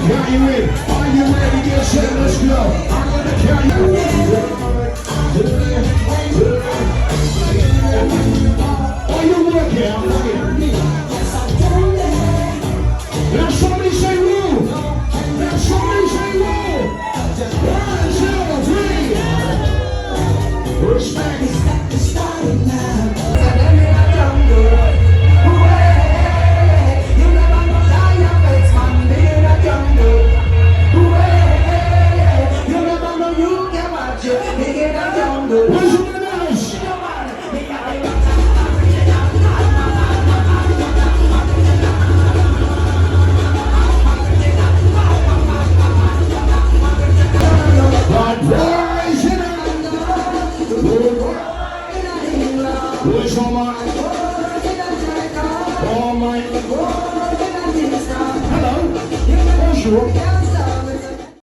Count you in. Are you ready? Get set, let's go. I'm gonna count you in. Are you working? I'm looking. Now somebody say woo. Now somebody say woo. 1, 2, 3. Respect. Where's all my? All my. Hello. Bonjour.